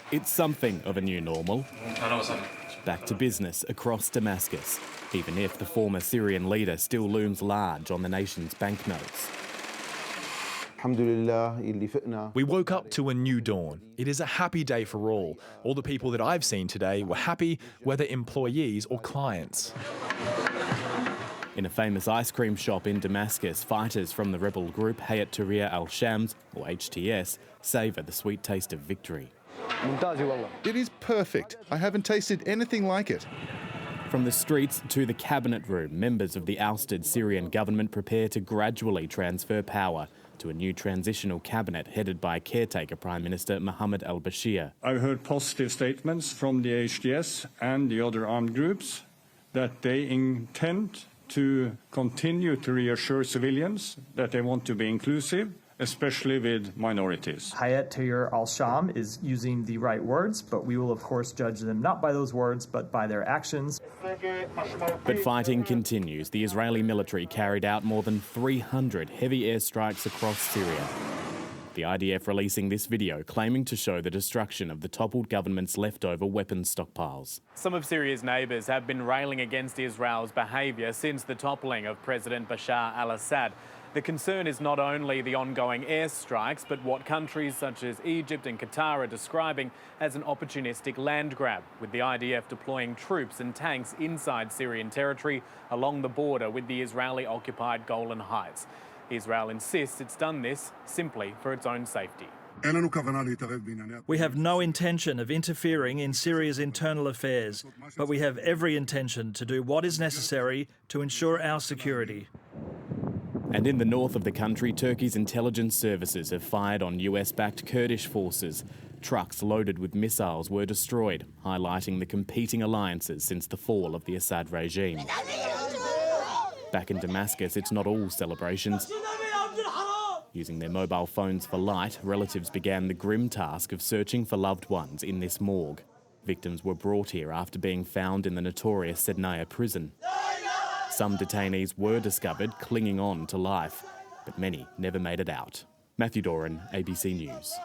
It's something of a new normal. Back to business across Damascus, even if the former Syrian leader still looms large on the nation's banknotes. We woke up to a new dawn. It is a happy day for all. All the people that I've seen today were happy, whether employees or clients. In a famous ice cream shop in Damascus, fighters from the rebel group Hayat Tahrir al-Shams, or HTS, savour the sweet taste of victory. It is perfect. I haven't tasted anything like it. From the streets to the cabinet room, members of the ousted Syrian government prepare to gradually transfer power to a new transitional cabinet headed by caretaker Prime Minister Mohammed al-Bashir. I've heard positive statements from the HDS and the other armed groups that they intend to continue to reassure civilians that they want to be inclusive, especially with minorities. Hayat Tahrir al-Sham is using the right words, but we will of course judge them not by those words, but by their actions. But fighting continues. The Israeli military carried out more than 300 heavy airstrikes across Syria. The IDF releasing this video claiming to show the destruction of the toppled government's leftover weapons stockpiles. Some of Syria's neighbours have been railing against Israel's behaviour since the toppling of President Bashar al-Assad. The concern is not only the ongoing airstrikes, but what countries such as Egypt and Qatar are describing as an opportunistic land grab, with the IDF deploying troops and tanks inside Syrian territory along the border with the Israeli-occupied Golan Heights. Israel insists it's done this simply for its own safety. We have no intention of interfering in Syria's internal affairs, but we have every intention to do what is necessary to ensure our security. And in the north of the country, Turkey's intelligence services have fired on US-backed Kurdish forces. Trucks loaded with missiles were destroyed, highlighting the competing alliances since the fall of the Assad regime. Back in Damascus, it's not all celebrations. Using their mobile phones for light, relatives began the grim task of searching for loved ones in this morgue. Victims were brought here after being found in the notorious Sednaya prison. Some detainees were discovered clinging on to life, but many never made it out. Matthew Doran, ABC News.